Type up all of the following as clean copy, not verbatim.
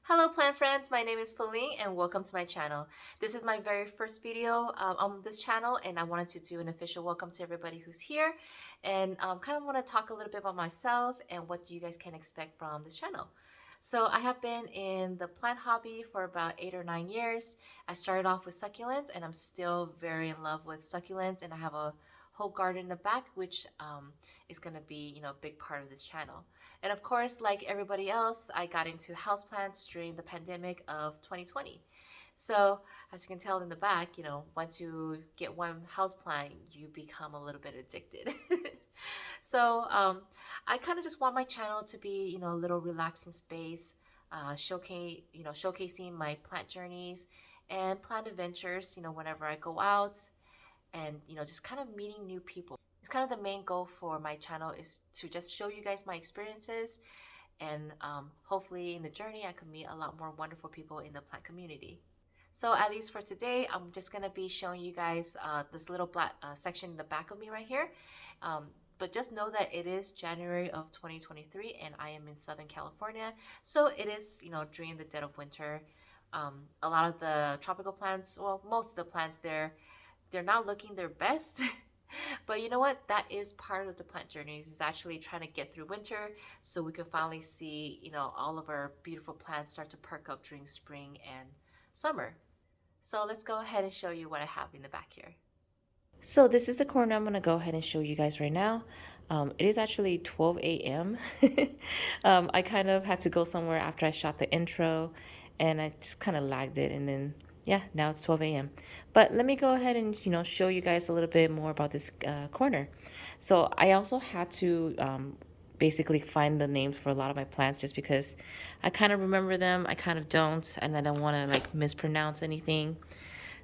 Hello plant friends, my name is Pauline and welcome to my channel. This is my very first video on this channel and I wanted to do an official welcome to everybody who's here and kind of want to talk a little bit about myself and what you guys can expect from this channel. So I have been in the plant hobby for about 8 or 9 years. I started off with succulents and I'm still very in love with succulents, and I have a whole garden in the back which is going to be a big part of this channel. And of course, like everybody else, I got into houseplants during the pandemic of 2020. So as you can tell in the back, once you get one houseplant, you become a little bit addicted. So I kind of just want my channel to be, a little relaxing space, showcasing my plant journeys and plant adventures, whenever I go out, and just kind of meeting new people. It's kind of the main goal for my channel is to just show you guys my experiences, and hopefully in the journey I could meet a lot more wonderful people in the plant community. So at least for today, I'm just gonna be showing you guys this little black section in the back of me right here. But just know that it is January of 2023 and I am in Southern California, so it is during the dead of winter. A lot of the tropical plants, well, most of the plants there, they're not looking their best. But you know what? That is part of the plant journeys, is actually trying to get through winter so we can finally see, all of our beautiful plants start to perk up during spring and summer. So let's go ahead and show you what I have in the back here. So this is the corner I'm going to go ahead and show you guys right now. It is actually 12 a.m. I kind of had to go somewhere after I shot the intro and I just kind of lagged it, and then yeah, now it's 12 a.m. But let me go ahead and show you guys a little bit more about this corner. So I also had to basically find the names for a lot of my plants, just because I kind of remember them, I kind of don't, and I don't want to like mispronounce anything.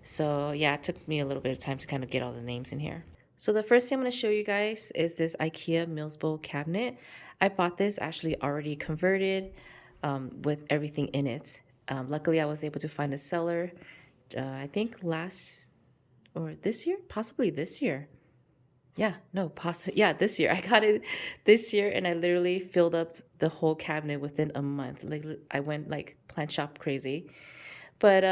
So yeah, it took me a little bit of time to kind of get all the names in here. So the first thing I'm going to show you guys is this IKEA Mills Bowl cabinet. I bought this actually already converted with everything in it. Luckily, I was able to find a seller, I think last or this year, possibly this year. Yeah, no, yeah, this year. I got it this year and I literally filled up the whole cabinet within a month. Like I went like plant shop crazy. But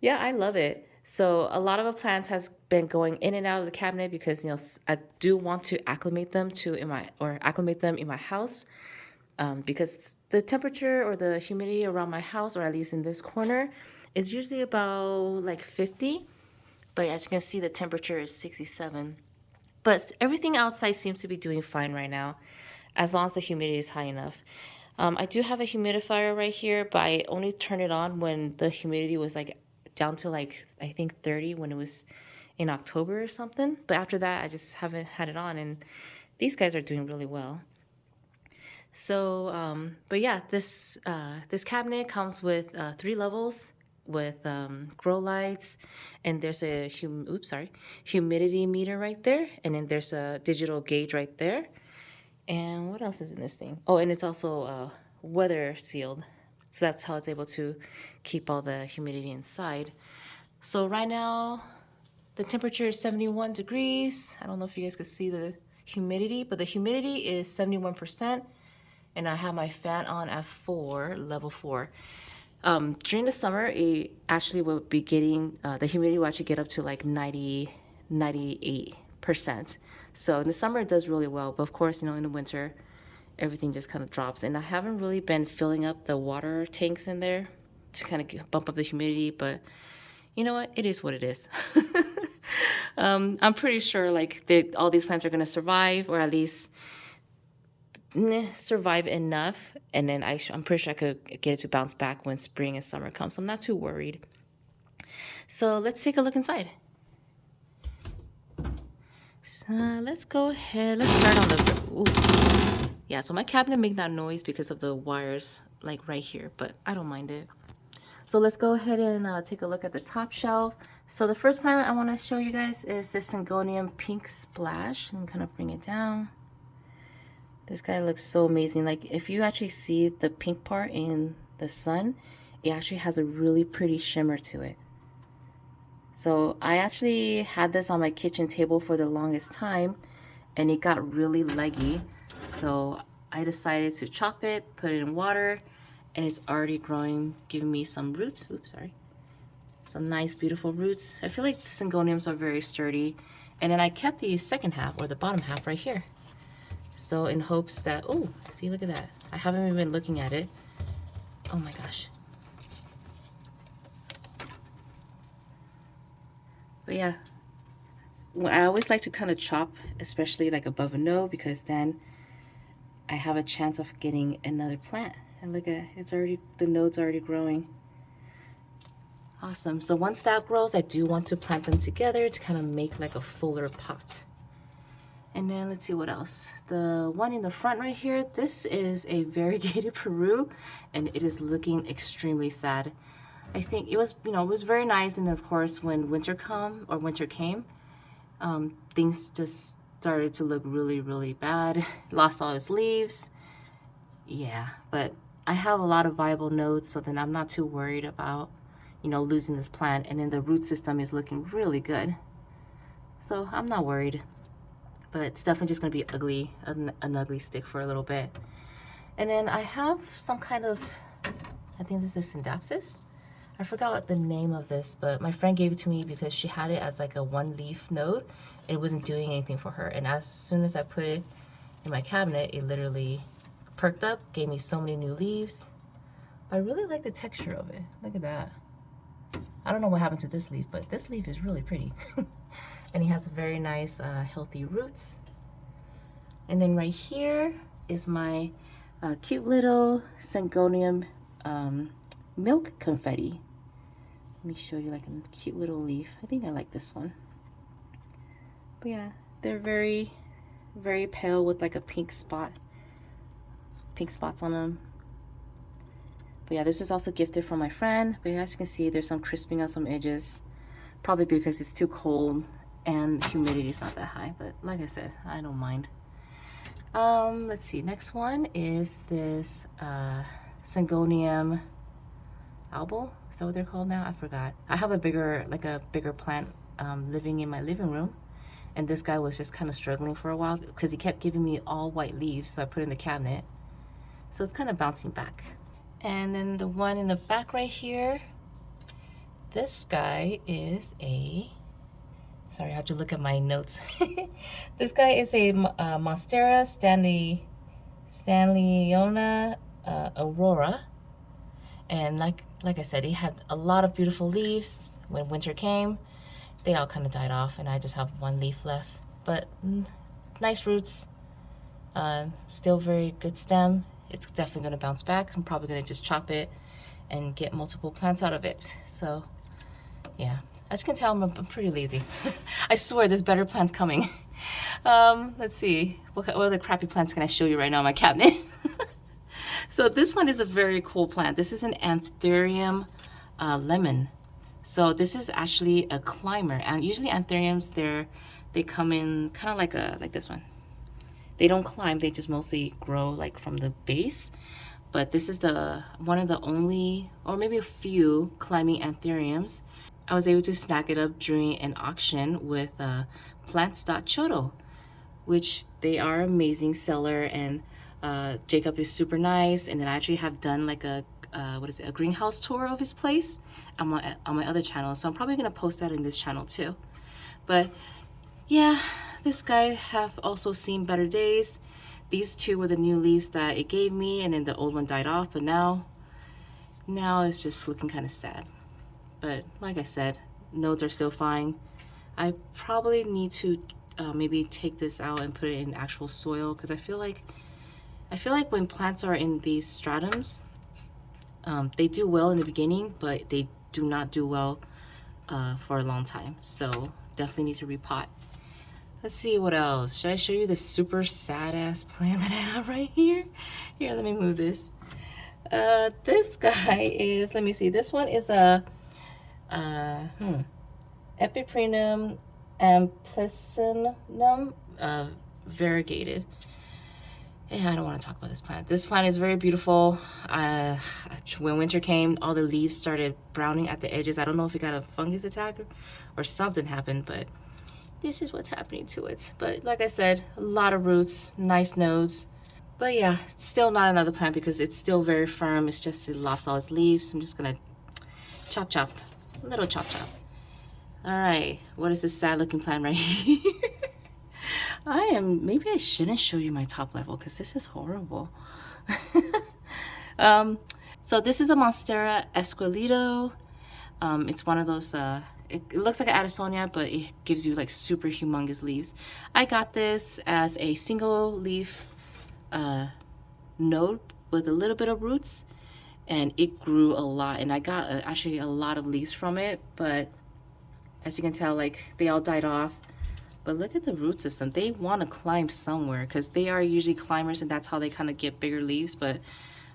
yeah, I love it. So a lot of the plants has been going in and out of the cabinet because I do want to acclimate them in my house, because the temperature or the humidity around my house, or at least in this corner, is usually about like 50. But as you can see, the temperature is 67. But everything outside seems to be doing fine right now, as long as the humidity is high enough. I do have a humidifier right here, but I only turned it on when the humidity was like down to like, I think 30, when it was in October or something. But after that, I just haven't had it on, and these guys are doing really well. So, but yeah, this cabinet comes with 3 levels with grow lights, and there's a humidity meter right there, and then there's a digital gauge right there. And what else is in this thing? Oh, and it's also weather sealed, so that's how it's able to keep all the humidity inside. So right now the temperature is 71 degrees. I don't know if you guys could see the humidity, but the humidity is 71%. And I have my fan on at level 4. During the summer, it actually will be getting, the humidity will actually get up to like 98%. So in the summer, it does really well. But of course, in the winter, everything just kind of drops. And I haven't really been filling up the water tanks in there to kind of bump up the humidity. But you know what? It is what it is. I'm pretty sure like all these plants are going to survive, or at least survive enough, and then I'm pretty sure I could get it to bounce back when spring and summer comes, so I'm not too worried. So let's take a look inside. So let's go ahead, let's start on the yeah, so my cabinet makes that noise because of the wires like right here, but I don't mind it. So let's go ahead and take a look at the top shelf. So the first plant I want to show you guys is this Syngonium Pink Splash. Let me kind of bring it down. This guy looks so amazing. Like if you actually see the pink part in the sun, it actually has a really pretty shimmer to it. So I actually had this on my kitchen table for the longest time, and it got really leggy. So I decided to chop it, put it in water, and it's already growing, giving me some roots. Oops, sorry. Some nice, beautiful roots. I feel like the syngoniums are very sturdy. And then I kept the second half, or the bottom half, right here. So in hopes that, oh, see, look at that. I haven't even been looking at it. Oh my gosh. But yeah, well, I always like to kind of chop, especially like above a node, because then I have a chance of getting another plant. And look at, it's already, the node's already growing. Awesome. So once that grows, I do want to plant them together to kind of make like a fuller pot. And then let's see what else. The one in the front right here, this is a variegated Peru, and it is looking extremely sad. I think it was, you know, it was very nice, and of course when winter came, things just started to look really, really bad. Lost all its leaves. Yeah, but I have a lot of viable nodes, so then I'm not too worried about, you know, losing this plant. And then the root system is looking really good, so I'm not worried. But it's definitely just gonna be ugly, an ugly stick for a little bit. And then I have some kind of, I think this is Syndapsis. I forgot what the name of this, but my friend gave it to me because she had it as like a one leaf node and it wasn't doing anything for her. And as soon as I put it in my cabinet, it literally perked up, gave me so many new leaves. But I really like the texture of it. Look at that. I don't know what happened to this leaf, but this leaf is really pretty. And he has very nice, healthy roots. And then right here is my cute little Syngonium milk confetti. Let me show you like a cute little leaf. I think I like this one. But yeah, they're very, very pale with like a pink spots on them. But yeah, this is also gifted from my friend. But as you can see, there's some crisping on some edges. Probably because it's too cold and the humidity is not that high. But like I said, I don't mind. Let's see, next one is this Syngonium albo. Is that what they're called now? I forgot. I have a bigger plant living in my living room, and this guy was just kind of struggling for a while because he kept giving me all white leaves, so I put it in the cabinet. So it's kind of bouncing back. And then the one in the back right here, this guy is a, sorry, I have to look at my notes. This guy is a Monstera Stanleyona Aurora. And like I said, he had a lot of beautiful leaves. When winter came, they all kind of died off, and I just have one leaf left. But nice roots, still very good stem. It's definitely going to bounce back. I'm probably going to just chop it and get multiple plants out of it. So yeah, as you can tell, I'm pretty lazy. I swear there's better plants coming. Let's see, what other crappy plants can I show you right now in my cabinet? So this one is a very cool plant. This is an Anthurium lemon. So this is actually a climber, and usually Anthuriums, they come in kind of like this one. They don't climb, they just mostly grow like from the base. But this is one of the only, or maybe a few, climbing Anthuriums. I was able to snag it up during an auction with plants.choto, which they are amazing seller, and Jacob is super nice. And then I actually have done like a greenhouse tour of his place on my other channel, so I'm probably gonna post that in this channel too. But yeah, this guy have also seen better days. These two were the new leaves that it gave me, and then the old one died off, but now it's just looking kind of sad. But like I said, nodes are still fine. I probably need to maybe take this out and put it in actual soil, because I feel like when plants are in these stratums, they do well in the beginning, but they do not do well for a long time. So definitely need to repot. Let's see what else. Should I show you the super sad ass plant that I have right here? Here, let me move this. This guy is, let me see, this one is a Epiprenum amplicynum variegated. Yeah, I don't want to talk about this plant. This plant is very beautiful. When winter came, all the leaves started browning at the edges. I don't know if it got a fungus attack or something happened, but this is what's happening to it. But like I said, a lot of roots, nice nodes. But yeah, it's still not another plant because it's still very firm. It's just it lost all its leaves. I'm just gonna chop chop, a little chop chop. All right, what is this sad looking plant right here? Maybe I shouldn't show you my top level because this is horrible. So this is a Monstera Esqueleto. It's one of those, it looks like an Addisonea, but it gives you like super humongous leaves. I got this as a single leaf node with a little bit of roots, and it grew a lot, and I got actually a lot of leaves from it, but as you can tell, like they all died off. But look at the root system. They want to climb somewhere because they are usually climbers, and that's how they kind of get bigger leaves. But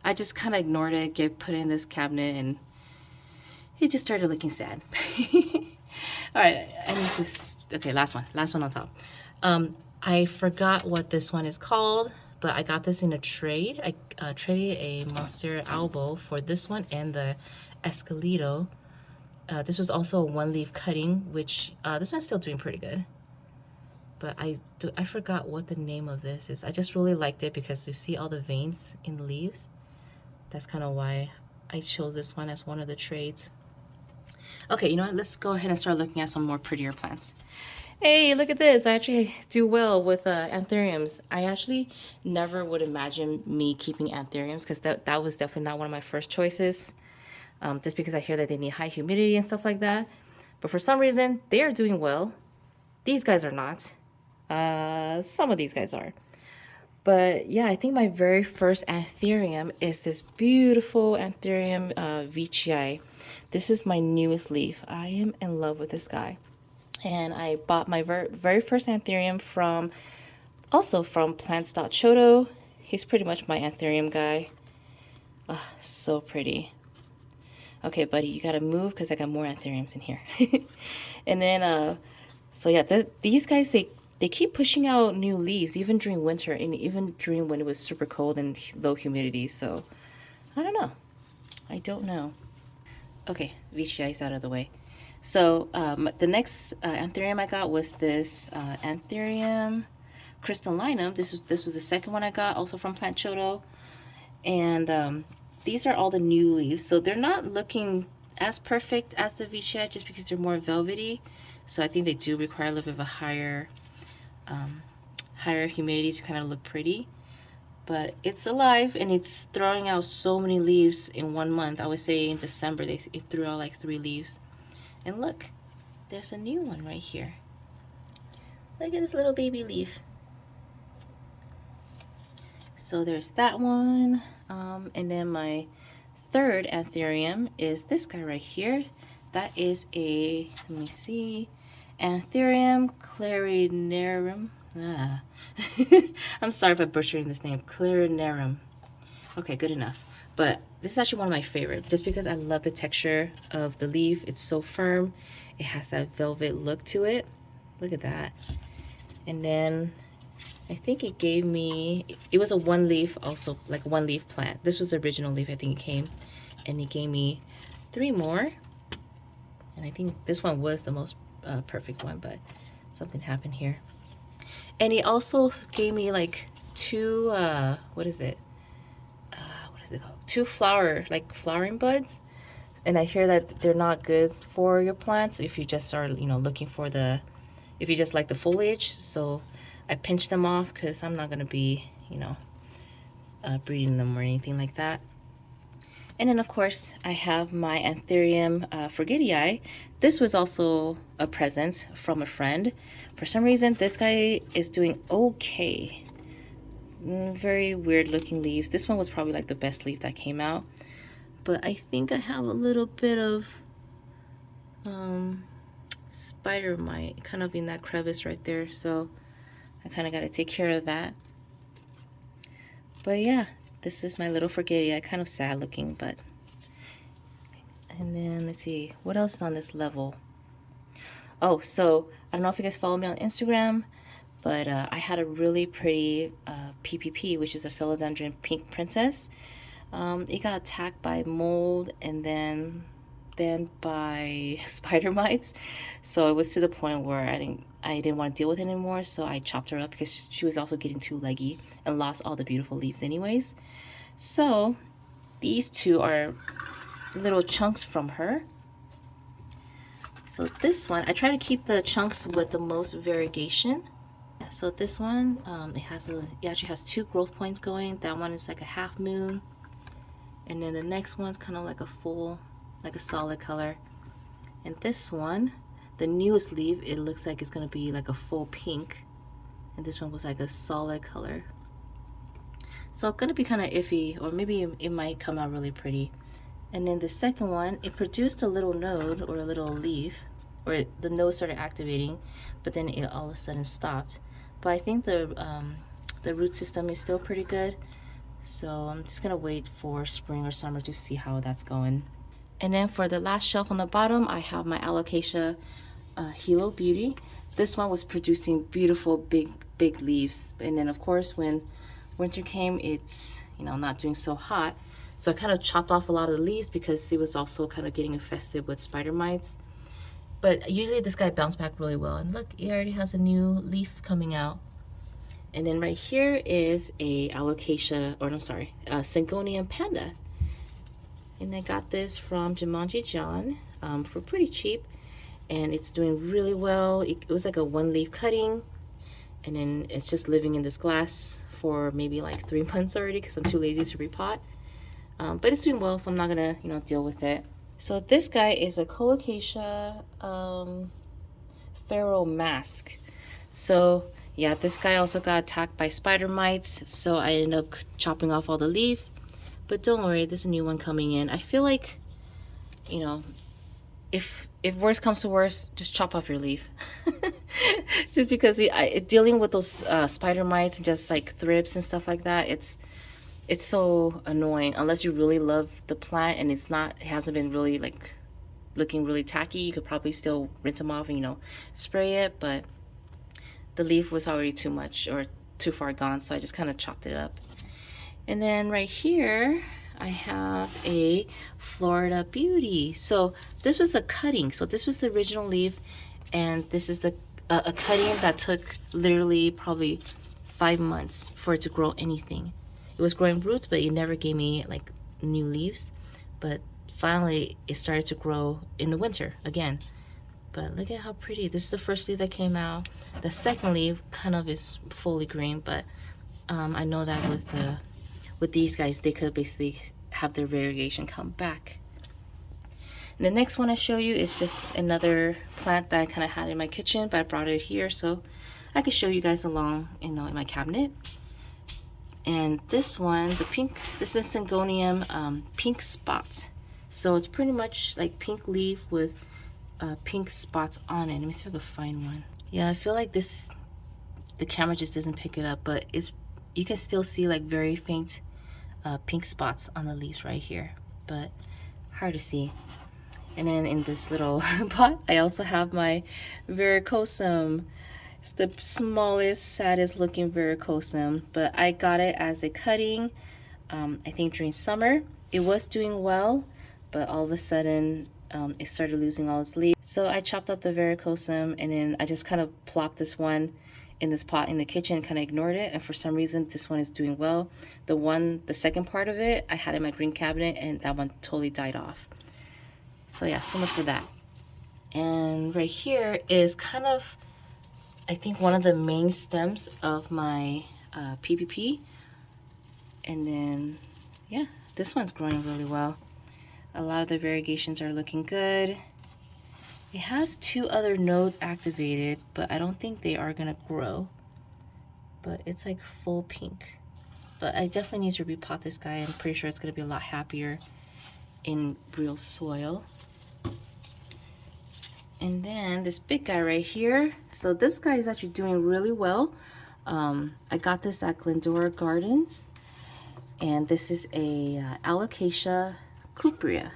I just kind of ignored it, put it in this cabinet, and it just started looking sad. All right, I need to, okay, last one on top. I forgot what this one is called, but I got this in a trade. I traded a Monstera Albo for this one and the Esqueleto. This was also a one leaf cutting, which this one's still doing pretty good. But I forgot what the name of this is. I just really liked it because you see all the veins in the leaves. That's kind of why I chose this one as one of the trades. Okay, you know what? Let's go ahead and start looking at some more prettier plants. Hey, look at this. I actually do well with anthuriums. I actually never would imagine me keeping anthuriums because that was definitely not one of my first choices. Just because I hear that they need high humidity and stuff like that. But for some reason, they are doing well. These guys are not. Some of these guys are. But yeah, I think my very first anthurium is this beautiful Anthurium veitchii. This is my newest leaf. I am in love with this guy. And I bought my very first anthurium also from plants.chodo. He's pretty much my anthurium guy. Oh, so pretty. Okay, buddy, you gotta move because I got more anthuriums in here. And then, so yeah, these guys, they keep pushing out new leaves, even during winter and even during when it was super cold and low humidity. So, I don't know. I don't know. Okay, veitchii is out of the way. So, the next anthurium I got was this Anthurium crystallinum. This was the second one I got, also from planttour. And these are all the new leaves. So they're not looking as perfect as the veitchii just because they're more velvety. So I think they do require a little bit of a higher humidity to kind of look pretty. But it's alive and it's throwing out so many leaves in 1 month. I would say in December it threw out like 3 leaves. And look, there's a new one right here. Look at this little baby leaf. So there's that one. And then my third anthurium is this guy right here. That is a, let me see, Anthurium clarinarum. I'm sorry if I'm butchering this name. Clarinarum. Okay, good enough. But this is actually one of my favorites just because I love the texture of the leaf. It's so firm. It has that velvet look to it. Look at that. And then I think it gave me, it was a one leaf, also like one leaf plant. This was the original leaf, I think it came. And it gave me 3 more. And I think this one was the most perfect one, but something happened here. And he also gave me like 2, what is it called? 2 flowering buds. And I hear that they're not good for your plants if you just are, looking for if you just like the foliage. So I pinched them off because I'm not going to be, breeding them or anything like that. And then, of course, I have my Anthurium Forgetii. This was also a present from a friend. For some reason, this guy is doing okay. Very weird looking leaves. This one was probably like the best leaf that came out. But I think I have a little bit of spider mite kind of in that crevice right there. So I kind of got to take care of that. But yeah, this is my little Forgetii. Kind of sad looking, but. And then let's see, what else is on this level? Oh, so I don't know if you guys follow me on Instagram, but I had a really pretty PPP, which is a philodendron pink princess. It got attacked by mold and then by spider mites. So it was to the point where I didn't want to deal with it anymore, so I chopped her up because she was also getting too leggy and lost all the beautiful leaves anyways. So these two are little chunks from her. So this one, I try to keep the chunks with the most variegation. So this one, it actually has 2 growth points going. That one is like a half moon, and then the next one's kind of like a full, like a solid color. And this one, the newest leaf, it looks like it's gonna be like a full pink, and this one was like a solid color. So it's gonna be kind of iffy, or maybe it might come out really pretty. And then the second one, it produced a little node or a little leaf, or the node started activating, but then it all of a sudden stopped. But I think the root system is still pretty good, so I'm just gonna wait for spring or summer to see how that's going. And then for the last shelf on the bottom, I have my Alocasia Hilo Beauty. This one was producing beautiful big leaves, and then of course when winter came, it's not doing so hot. So I kind of chopped off a lot of the leaves because it was also kind of getting infested with spider mites. But usually this guy bounced back really well. And look, he already has a new leaf coming out. And then right here is a Syngonium Panda. And I got this from Jumanji John for pretty cheap. And it's doing really well. It was like a 1-leaf cutting. And then it's just living in this glass for maybe like 3 months already because I'm too lazy to repot. But it's doing well, so I'm not gonna, deal with it. So this guy is a Colocasia Pharaoh Mask. So yeah, this guy also got attacked by spider mites, so I ended up chopping off all the leaf. But don't worry, there's a new one coming in. I feel like, if worst comes to worst, just chop off your leaf. Just because dealing with those spider mites and just like thrips and stuff like that, it's so annoying unless you really love the plant and it hasn't been really like looking really tacky. You could probably still rinse them off and spray it, but the leaf was already too much or too far gone, so I just kind of chopped it up. And then right here I have a Florida Beauty. So this was a cutting, so this was the original leaf, and this is a cutting that took literally probably 5 months for it to grow anything. It was growing roots, but it never gave me like new leaves. But finally, it started to grow in the winter again. But look at how pretty. This is the first leaf that came out. The second leaf kind of is fully green, but I know that with these guys, they could basically have their variegation come back. And the next one I show you is just another plant that I kind of had in my kitchen, but I brought it here so I could show you guys along, in my cabinet. And this one, this is Syngonium pink spot. So it's pretty much like pink leaf with pink spots on it. Let me see if I can find one. Yeah, I feel like the camera just doesn't pick it up, but you can still see like very faint pink spots on the leaves right here, but hard to see. And then in this little pot, I also have my Verrucosum. It's the smallest, saddest looking Verrucosum, but I got it as a cutting, I think during summer. It was doing well, but all of a sudden it started losing all its leaves. So I chopped up the Verrucosum, and then I just kind of plopped this one in this pot in the kitchen and kind of ignored it. And for some reason, this one is doing well. The second part of it, I had in my green cabinet, and that one totally died off. So yeah, so much for that. And right here is kind of, I think, one of the main stems of my PPP. And then, yeah, this one's growing really well. A lot of the variegations are looking good. It has 2 other nodes activated, but I don't think they are gonna grow. But it's like full pink. But I definitely need to repot this guy. I'm pretty sure it's gonna be a lot happier in real soil. And then this big guy right here. So this guy is actually doing really well. I got this at Glendora Gardens. And this is a Alocasia cuprea.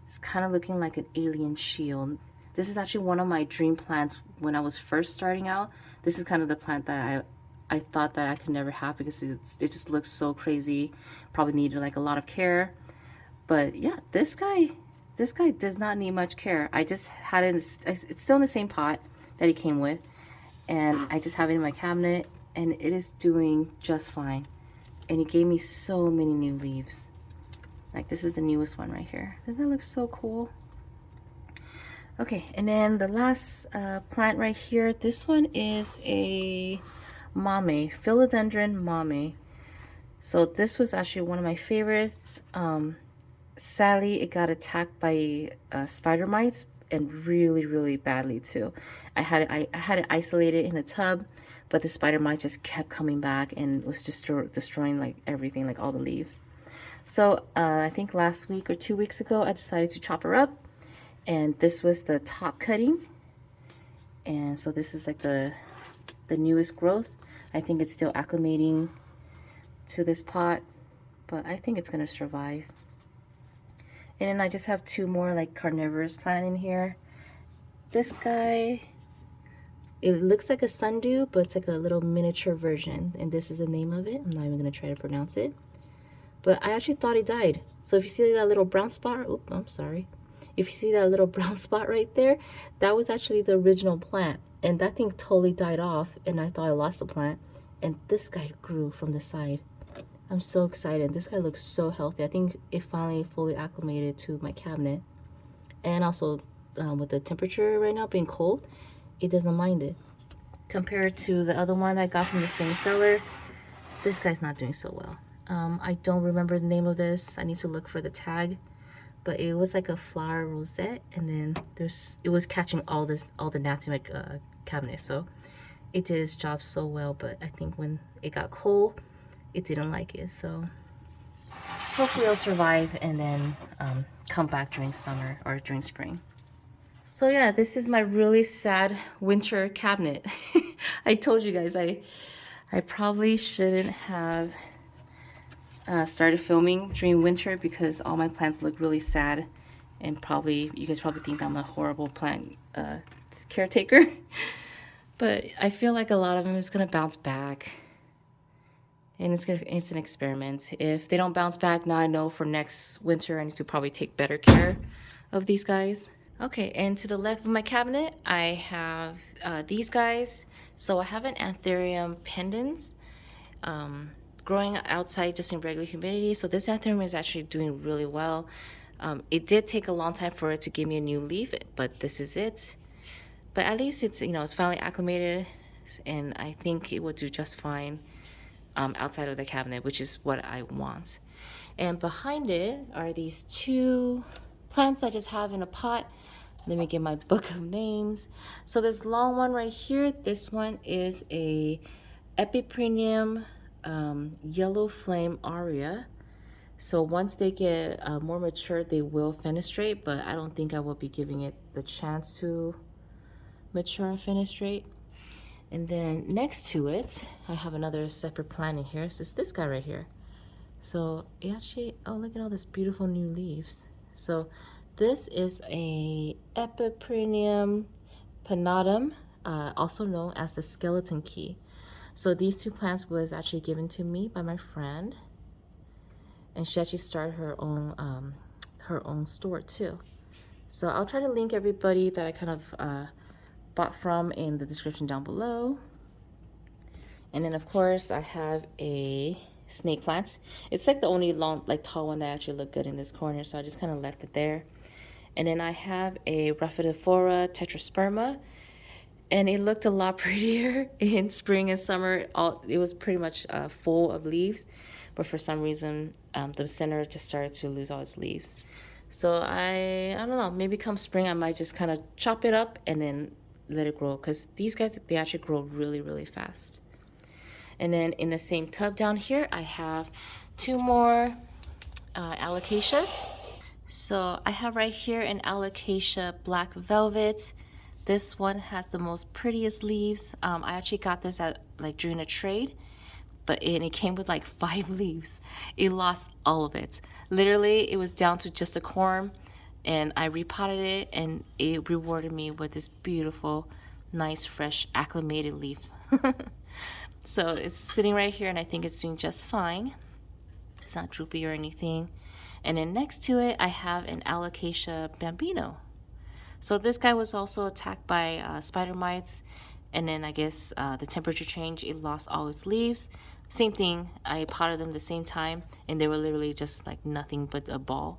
It's kind of looking like an alien shield. This is actually one of my dream plants when I was first starting out. This is kind of the plant that I thought that I could never have because it just looks so crazy. Probably needed like a lot of care. But yeah, this guy does not need much care. I just had it, it's still in the same pot that it came with. And I just have it in my cabinet, and it is doing just fine. And it gave me so many new leaves. Like this is the newest one right here. Doesn't that look so cool? Okay, and then the last plant right here, this one is a mame, philodendron mame. So this was actually one of my favorites. Sadly, it got attacked by spider mites, and really badly too. I had it isolated in a tub, but the spider mite just kept coming back and was destroying like everything, like all the leaves. So I think last week or 2 weeks ago, I decided to chop her up, and this was the top cutting. And so this is like the newest growth. I think it's still acclimating to this pot, but I think it's gonna survive. And then I just have 2 more like carnivorous plant in here. This guy, it looks like a sundew, but it's like a little miniature version, and this is the name of it. I'm not even gonna try to pronounce it, but I actually thought it died. So if you see that little brown spot, oops, I'm sorry. If you see that little brown spot right there, that was actually the original plant, and that thing totally died off, and I thought I lost the plant, and this guy grew from the side. I'm so excited. This guy looks so healthy. I think it finally fully acclimated to my cabinet. And also with the temperature right now being cold, it doesn't mind it. Compared to the other one I got from the same seller, this guy's not doing so well. I don't remember the name of this. I need to look for the tag. But it was like a flower rosette, and then it was catching all the gnats in my cabinet. So it did its job so well, but I think when it got cold, it didn't like it. So hopefully it'll survive and then come back during summer or during spring. So yeah, this is my really sad winter cabinet. I told you guys I probably shouldn't have started filming during winter because all my plants look really sad, and you guys probably think I'm a horrible plant caretaker. But I feel like a lot of them is gonna bounce back. And it's an experiment. If they don't bounce back, now I know for next winter I need to probably take better care of these guys. Okay, and to the left of my cabinet, I have these guys. So I have an Anthurium pendens growing outside just in regular humidity. So this Anthurium is actually doing really well. It did take a long time for it to give me a new leaf, but this is it. But at least it's finally acclimated, and I think it will do just fine outside of the cabinet, which is what I want. And behind it are these 2 plants I just have in a pot. Let me get my book of names. So this long one right here, this one is a Epiprenium yellow flame aria. So once they get more mature, they will fenestrate, but I don't think I will be giving it the chance to mature and fenestrate. And then next to it, I have another separate plant in here. So it's this guy right here. So it actually, oh, look at all this beautiful new leaves. So this is a Epiprenium pinnatum, also known as the skeleton key. So these 2 plants was actually given to me by my friend, and she actually started her own store too. So I'll try to link everybody that I kind of bought from in the description down below. And then of course I have a snake plant. It's like the only long, like tall one that actually looked good in this corner, so I just kind of left it there. And then I have a Rhaphidophora tetrasperma, and it looked a lot prettier in spring and summer. It was pretty much full of leaves, but for some reason the center just started to lose all its leaves. So I don't know, maybe come spring I might just kind of chop it up and then let it grow, because these guys, they actually grow really fast. And then in the same tub down here, I have 2 more alocasias. So I have right here an alocasia black velvet. This one has the most prettiest leaves. I actually got this at during a trade, but it came with like 5 leaves. It lost all of it. Literally, it was down to just a corm, and I repotted it, and it rewarded me with this beautiful, nice, fresh, acclimated leaf. So it's sitting right here, and I think it's doing just fine. It's not droopy or anything. And then next to it, I have an Alocasia bambino. So this guy was also attacked by spider mites, and then I guess the temperature change, it lost all its leaves. Same thing, I potted them the same time, and they were literally just like nothing but a ball.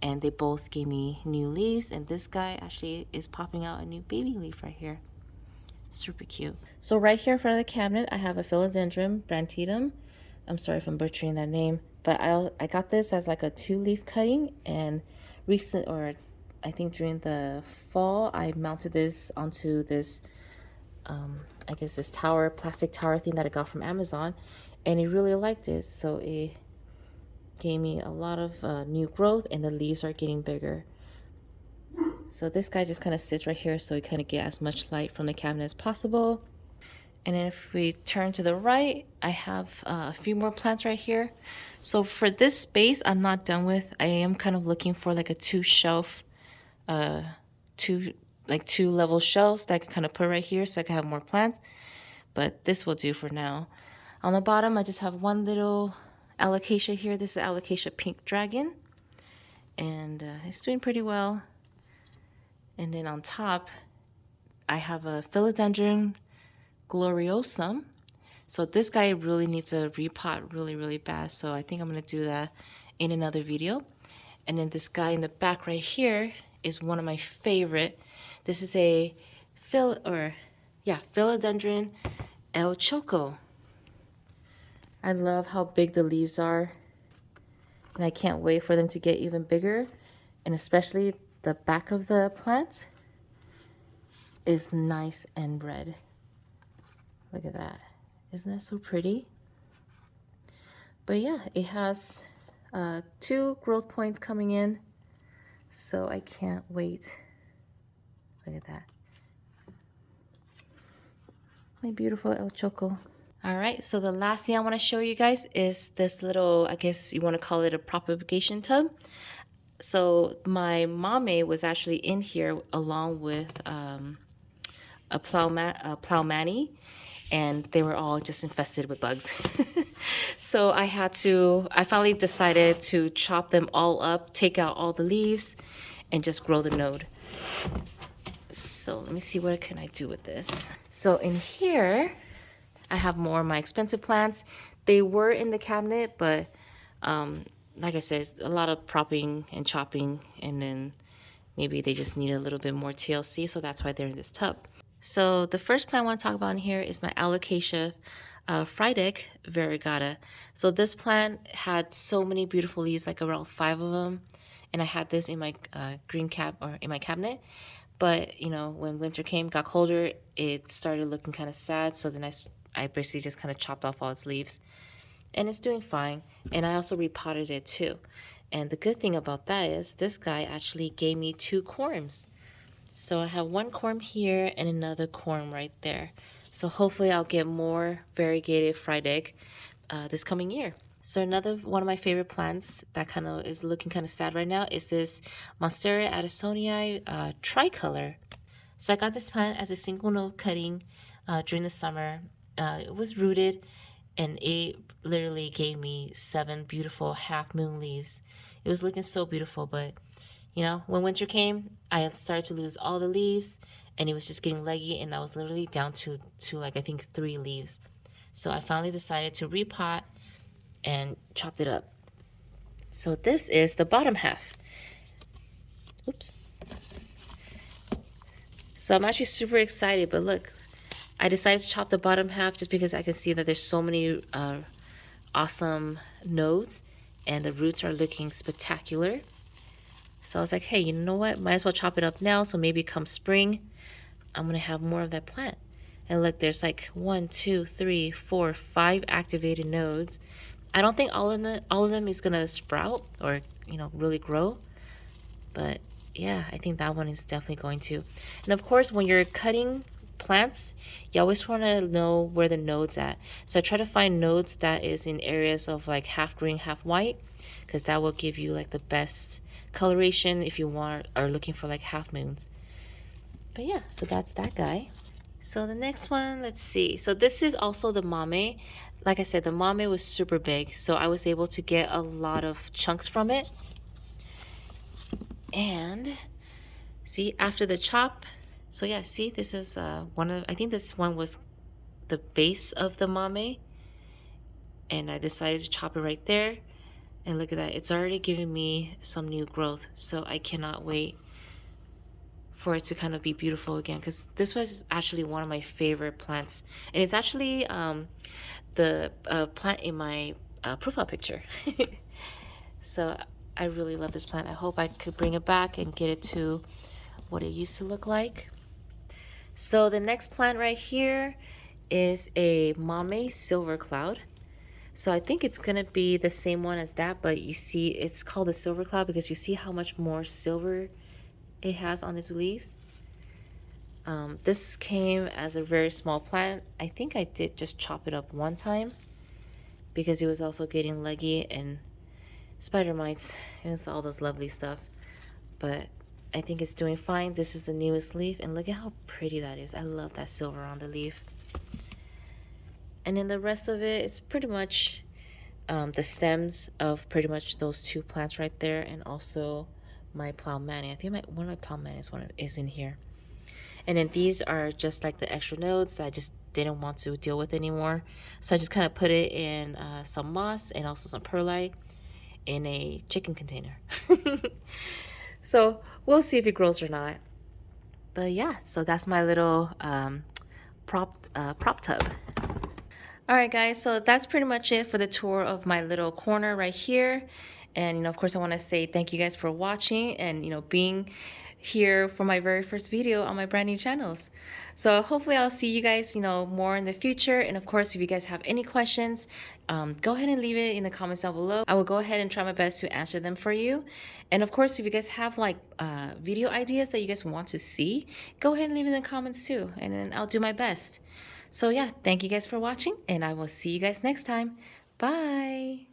And they both gave me new leaves, and this guy actually is popping out a new baby leaf right here. Super cute. So right here in front of the cabinet, I have a philodendron brantitum. I'm sorry if I'm butchering that name, but I got this as like a 2-leaf cutting, and I think during the fall, I mounted this onto this, I guess this tower, plastic tower thing that I got from Amazon, and he really liked it. So it gave me a lot of new growth, and the leaves are getting bigger. So this guy just kind of sits right here so he kind of get as much light from the cabinet as possible. And then if we turn to the right, I have a few more plants right here. So for this space, I'm not done with. I am kind of looking for like a 2-shelf, two-level shelves that I can kind of put right here so I can have more plants. But this will do for now. On the bottom, I just have one little alocasia here. This is alocasia pink dragon, and it's doing pretty well. And then on top, I have a philodendron gloriosum. So this guy really needs a repot really, really bad. So I think I'm going to do that in another video. And then this guy in the back right here is one of my favorite. This is a philodendron El Choco. I love how big the leaves are, and I can't wait for them to get even bigger. And especially the back of the plant is nice and red. Look at that. Isn't that so pretty? But yeah, it has 2 growth points coming in, so I can't wait. Look at that. My beautiful El Choco. All right, so the last thing I want to show you guys is this little, I guess you want to call it a propagation tub. So my mame was actually in here along with a plowmani, and they were all just infested with bugs. So I finally decided to chop them all up, take out all the leaves, and just grow the node. So let me see, what can I do with this? So in here, I have more of my expensive plants. They were in the cabinet, but like I said, a lot of propping and chopping, and then maybe they just need a little bit more TLC, so that's why they're in this tub. So the first plant I want to talk about in here is my Alocasia Frydek variegata. So this plant had so many beautiful leaves, like around 5 of them, and I had this in my in my cabinet. But you know, when winter came, got colder, it started looking kind of sad. So then I basically just kind of chopped off all its leaves, and it's doing fine. And I also repotted it too. And the good thing about that is this guy actually gave me 2 corms. So I have 1 corm here and another corm right there. So hopefully I'll get more variegated Frydek this coming year. So another one of my favorite plants that kind of is looking kind of sad right now is this Monstera addisonii tricolor. So I got this plant as a single node cutting during the summer. It was rooted, and it literally gave me 7 beautiful half moon leaves. It was looking so beautiful, but you know, when winter came, I had started to lose all the leaves, and it was just getting leggy, and I was literally down to like I think 3 leaves. So I finally decided to repot and chopped it up. So this is the bottom half. Oops. So I'm actually super excited, but look, I decided to chop the bottom half just because I can see that there's so many awesome nodes, and the roots are looking spectacular. So I was like, hey, you know what? Might as well chop it up now, so maybe come spring, I'm gonna have more of that plant. And look, there's like 1, 2, 3, 4, 5 activated nodes. I don't think all of them is gonna sprout or, you know, really grow, but yeah, I think that one is definitely going to. And of course, when you're cutting plants, you always want to know where the nodes at. So I try to find nodes that is in areas of like half green, half white, because that will give you like the best coloration if you are looking for like half moons. But yeah, so that's that guy. So the next one, let's see. So this is also the mame. Like I said, the mame was super big, so I was able to get a lot of chunks from it. And See, after the chop. So yeah, see, this is one of, I think this one was the base of the mame, and I decided to chop it right there. And look at that, it's already giving me some new growth. So I cannot wait for it to kind of be beautiful again, because this was actually one of my favorite plants, and it's actually the plant in my profile picture. So I really love this plant. I hope I could bring it back and get it to what it used to look like. So the next plant right here is a Mame Silver Cloud. So I think it's gonna be the same one as that, but you see it's called a silver cloud because you see how much more silver it has on its leaves. This came as a very small plant. I think I did just chop it up one time because it was also getting leggy and spider mites and all those lovely stuff. But I think it's doing fine. This is the newest leaf, and look at how pretty that is. I love that silver on the leaf. And then the rest of it is pretty much the stems of pretty much those two plants right there, and also my plowmania. I think one of my plowmania is in here. And then these are just like the extra nodes that I just didn't want to deal with anymore. So I just kind of put it in some moss and also some perlite in a chicken container. So we'll see if it grows or not. But yeah, so that's my little prop tub. All right, guys, so that's pretty much it for the tour of my little corner right here. And, of course, I want to say thank you guys for watching and, being here for my very first video on my brand new channels. So hopefully I'll see you guys, more in the future. And, of course, if you guys have any questions, go ahead and leave it in the comments down below. I will go ahead and try my best to answer them for you. And, of course, if you guys have, like, video ideas that you guys want to see, go ahead and leave it in the comments, too. And then I'll do my best. So yeah, thank you guys for watching, and I will see you guys next time. Bye!